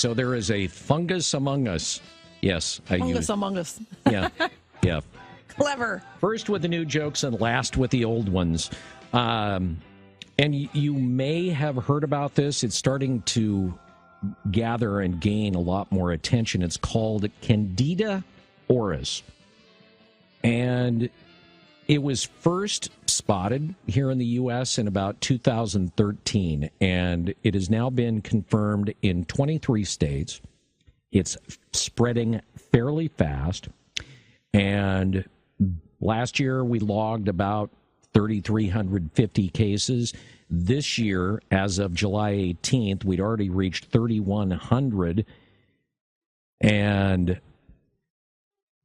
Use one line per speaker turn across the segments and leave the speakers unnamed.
So there is a fungus among us. Yes,
fungus among us.
Yeah, yeah.
Clever.
First with the new jokes and last with the old ones. And you may have heard about this. It's starting to gather and gain a lot more attention. It's called Candida Auris. And it was first spotted here in the U.S. in about 2013, and it has now been confirmed in 23 states. It's spreading fairly fast, and last year we logged about 3,350 cases. This year, as of July 18th, we'd already reached 3,100, and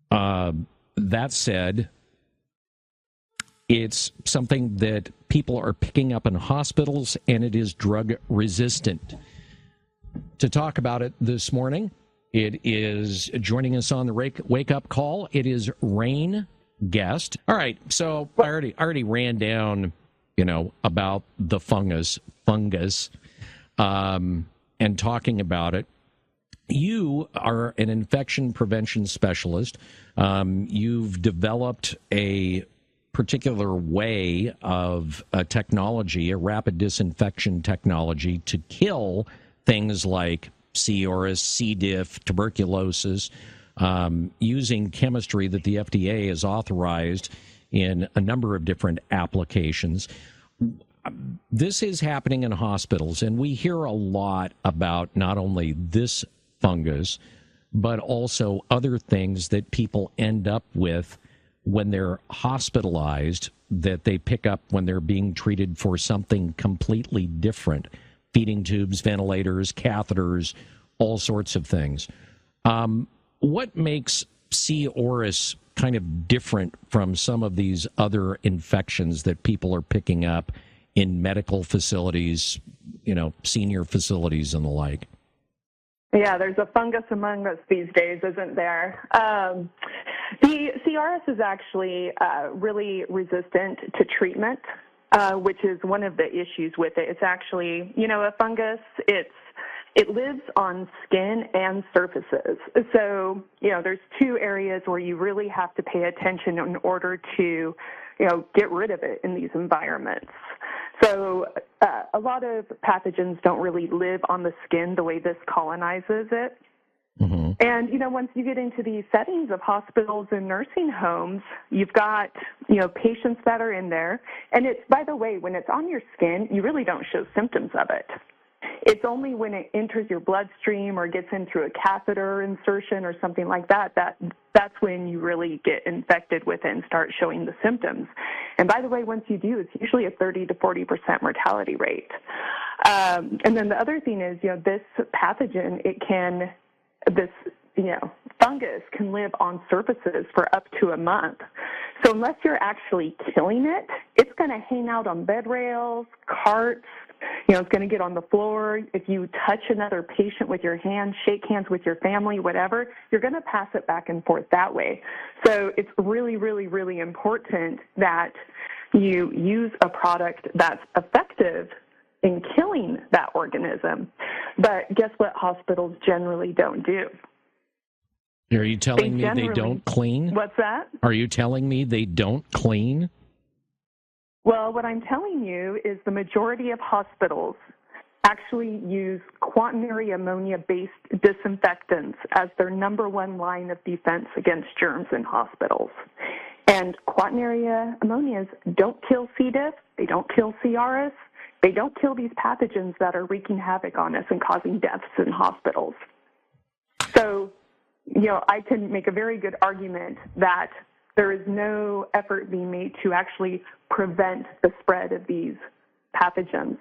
that said, it's something that people are picking up in hospitals, and it is drug resistant. To talk about it this morning, it is joining us on the wake up call. It is Rayne Guest. All right, so I already ran down, about the fungus, and talking about it. You are an infection prevention specialist. You've developed a particular way of technology, a rapid disinfection technology to kill things like C. auris, C. diff, tuberculosis, using chemistry that the FDA has authorized in a number of different applications. This is happening in hospitals, and we hear a lot about not only this fungus, but also other things that people end up with when they're hospitalized that they pick up when they're being treated for something completely different. Feeding tubes, ventilators, catheters, all sorts of things. What makes C. auris kind of different from some of these other infections that people are picking up in medical facilities, senior facilities and the like?
Yeah, there's a fungus among us these days, isn't there? The C. auris is actually really resistant to treatment, which is one of the issues with it. It's actually, a fungus, it lives on skin and surfaces. So, there's two areas where you really have to pay attention in order to, get rid of it in these environments. So a lot of pathogens don't really live on the skin the way this colonizes it. Mm-hmm. And, once you get into these settings of hospitals and nursing homes, you've got, patients that are in there. And it's, by the way, when it's on your skin, you really don't show symptoms of it. It's only when it enters your bloodstream or gets in through a catheter insertion or something like that, that's when you really get infected with it and start showing the symptoms. And by the way, once you do, it's usually a 30 to 40% mortality rate. And then the other thing is, this pathogen, fungus can live on surfaces for up to a month. So unless you're actually killing it, it's going to hang out on bed rails, carts. It's going to get on the floor. If you touch another patient with your hand, shake hands with your family, whatever, you're going to pass it back and forth that way. So it's really, really, really important that you use a product that's effective in killing that organism. But guess what hospitals generally don't do?
Are you telling me they don't clean?
What's that?
Are you telling me they don't clean?
Well, what I'm telling you is the majority of hospitals actually use quaternary ammonia-based disinfectants as their number one line of defense against germs in hospitals. And quaternary ammonias don't kill C. diff, they don't kill C. auris, they don't kill these pathogens that are wreaking havoc on us and causing deaths in hospitals. So, I can make a very good argument that there is no effort being made to actually prevent the spread of these pathogens.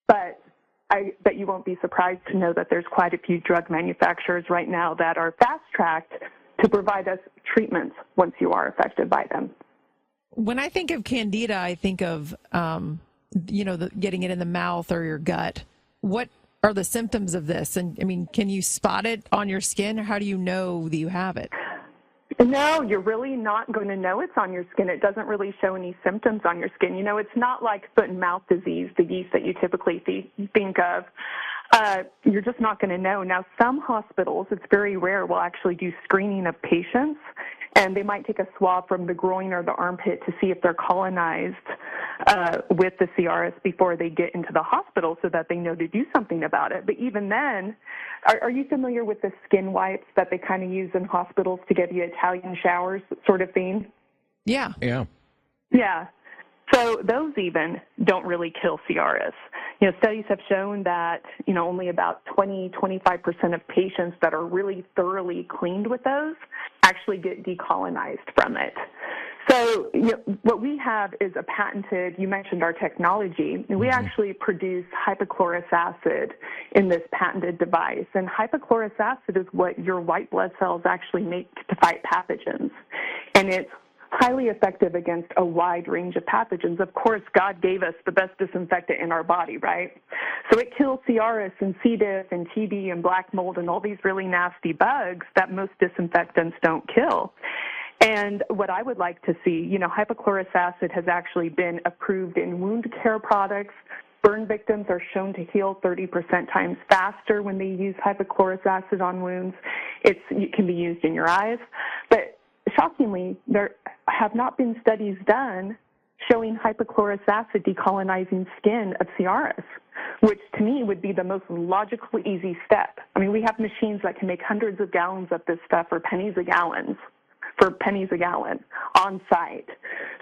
But I bet you won't be surprised to know that there's quite a few drug manufacturers right now that are fast-tracked to provide us treatments once you are affected by them.
When I think of Candida, I think of, getting it in the mouth or your gut. What are the symptoms of this? And, can you spot it on your skin, or how do you know that you have it?
No, you're really not going to know it's on your skin. It doesn't really show any symptoms on your skin. It's not like foot and mouth disease, the yeast that you typically think of. You're just not going to know. Now, some hospitals, it's very rare, will actually do screening of patients, and they might take a swab from the groin or the armpit to see if they're colonized with the CRS before they get into the hospital so that they know to do something about it. But even then, are you familiar with the skin wipes that they kind of use in hospitals to give you Italian showers sort of thing?
Yeah.
Yeah.
Yeah. So those even don't really kill CRS. Studies have shown that, only about 20-25% of patients that are really thoroughly cleaned with those actually get decolonized from it. So what we have is a patented, you mentioned our technology, and we actually produce hypochlorous acid in this patented device. And hypochlorous acid is what your white blood cells actually make to fight pathogens. And it's highly effective against a wide range of pathogens. Of course, God gave us the best disinfectant in our body, right? So it kills CRS and C. diff and TB and black mold and all these really nasty bugs that most disinfectants don't kill. And what I would like to see, hypochlorous acid has actually been approved in wound care products. Burn victims are shown to heal 30% times faster when they use hypochlorous acid on wounds. It can be used in your eyes. But shockingly, there have not been studies done showing hypochlorous acid decolonizing skin of CRS, which to me would be the most logical, easy step. I mean, we have machines that can make hundreds of gallons of this stuff for pennies a gallon on site.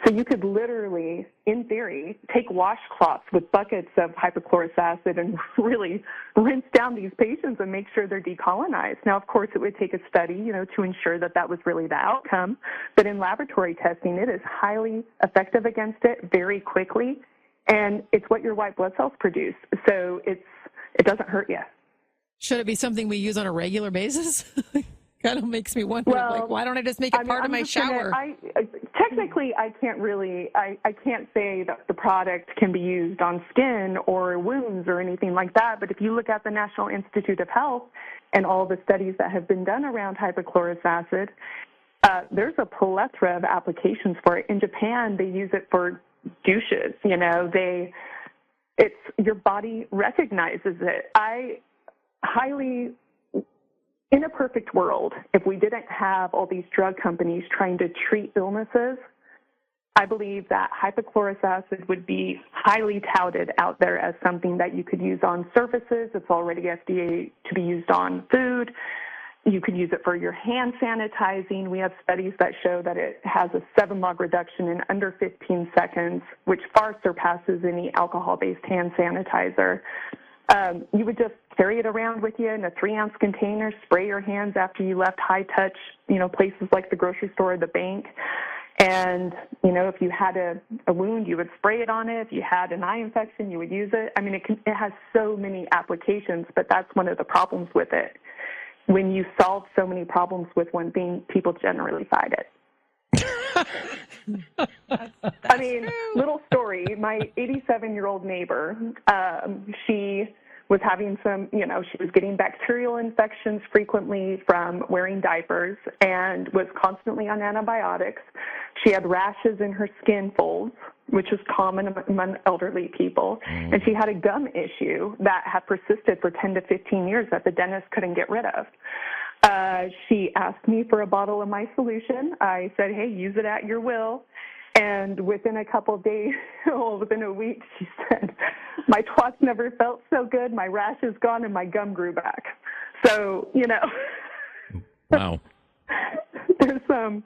So you could literally, in theory, take washcloths with buckets of hypochlorous acid and really rinse down these patients and make sure they're decolonized. Now, of course, it would take a study, to ensure that that was really the outcome. But in laboratory testing, it is highly effective against it very quickly, and it's what your white blood cells produce. So it doesn't hurt you.
Should it be something we use on a regular basis? Kind of makes me wonder, why don't I just make it part of my shower?
Technically, I can't say that the product can be used on skin or wounds or anything like that. But if you look at the National Institute of Health and all the studies that have been done around hypochlorous acid, there's a plethora of applications for it. In Japan, they use it for douches. Your body recognizes it. In a perfect world, if we didn't have all these drug companies trying to treat illnesses, I believe that hypochlorous acid would be highly touted out there as something that you could use on surfaces. It's already FDA to be used on food. You could use it for your hand sanitizing. We have studies that show that it has a 7-log reduction in under 15 seconds, which far surpasses any alcohol-based hand sanitizer. You would just carry it around with you in a 3-ounce container, spray your hands after you left high-touch, places like the grocery store or the bank. And, if you had a wound, you would spray it on it. If you had an eye infection, you would use it. I mean, it has so many applications, but that's one of the problems with it. When you solve so many problems with one thing, people generally fight it. I mean, little story, my 87-year-old neighbor, she was having she was getting bacterial infections frequently from wearing diapers and was constantly on antibiotics. She had rashes in her skin folds, which is common among elderly people. And she had a gum issue that had persisted for 10 to 15 years that the dentist couldn't get rid of. She asked me for a bottle of my solution. I said, hey, use it at your will. And within a couple of days, within a week, she said, my twats never felt so good, my rash is gone, and my gum grew back. So,
Wow.
There's some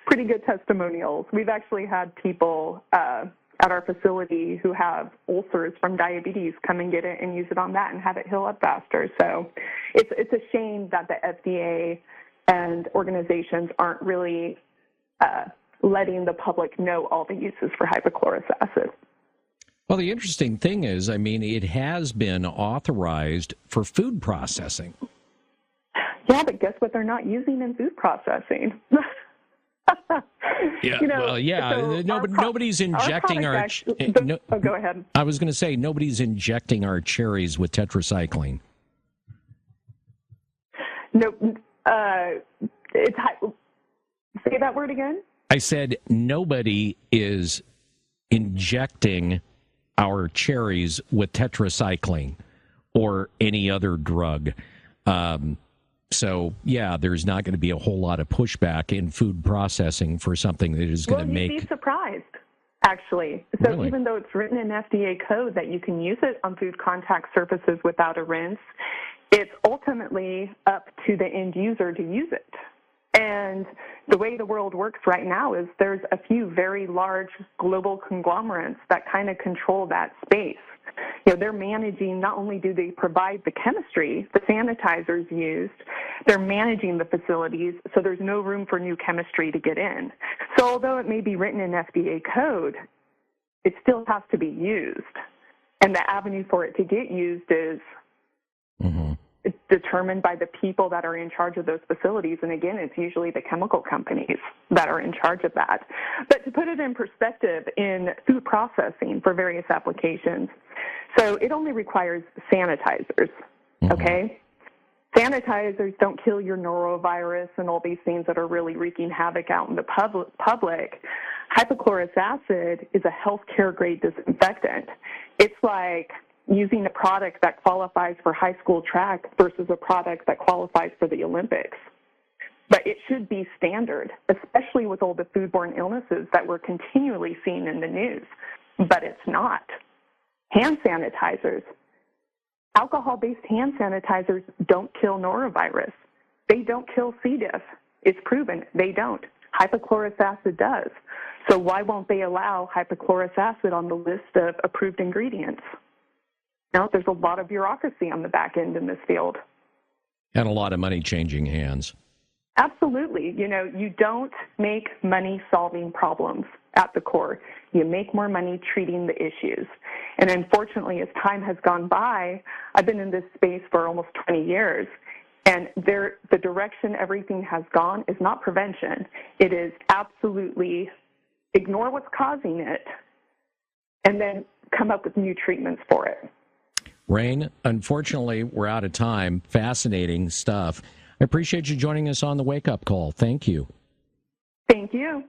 pretty good testimonials. We've actually had people at our facility who have ulcers from diabetes come and get it and use it on that and have it heal up faster. So it's a shame that the FDA and organizations aren't really letting the public know all the uses for hypochlorous acid.
Well, the interesting thing is, it has been authorized for food processing.
Yeah, but guess what they're not using in food processing?
Yeah, so nobody's injecting our...
go ahead.
I was going to say, nobody's injecting our cherries with tetracycline.
No, say that word again?
I said nobody is injecting our cherries with tetracycline or any other drug. So, yeah, there's not going to be a whole lot of pushback in food processing for something that is going to make...
You'd be surprised, actually. So
Really?
even though it's written in FDA code that you can use it on food contact surfaces without a rinse, it's ultimately up to the end user to use it. And the way the world works right now is there's a few very large global conglomerates that kind of control that space. You know, they're managing, not only do they provide the chemistry, the sanitizers used, they're managing the facilities, so there's no room for new chemistry to get in. So although it may be written in FDA code, it still has to be used. And the avenue for it to get used is it's determined by the people that are in charge of those facilities. And again, it's usually the chemical companies that are in charge of that. But to put it in perspective, in food processing for various applications, so it only requires sanitizers, okay? Sanitizers don't kill your norovirus and all these things that are really wreaking havoc out in the public. Hypochlorous acid is a healthcare grade disinfectant. It's like using a product that qualifies for high school track versus a product that qualifies for the Olympics. But it should be standard, especially with all the foodborne illnesses that we're continually seeing in the news. But it's not. Hand sanitizers, alcohol-based hand sanitizers don't kill norovirus. They don't kill C. diff. It's proven they don't. Hypochlorous acid does. So why won't they allow hypochlorous acid on the list of approved ingredients? No, there's a lot of bureaucracy on the back end in this field.
And a lot of money changing hands.
Absolutely. You know, you don't make money solving problems at the core. You make more money treating the issues. And unfortunately, as time has gone by, I've been in this space for almost 20 years, and the direction everything has gone is not prevention. It is absolutely ignore what's causing it and then come up with new treatments for it.
Rayne, unfortunately, we're out of time. Fascinating stuff. I appreciate you joining us on the Wake Up Call. Thank you.
Thank you.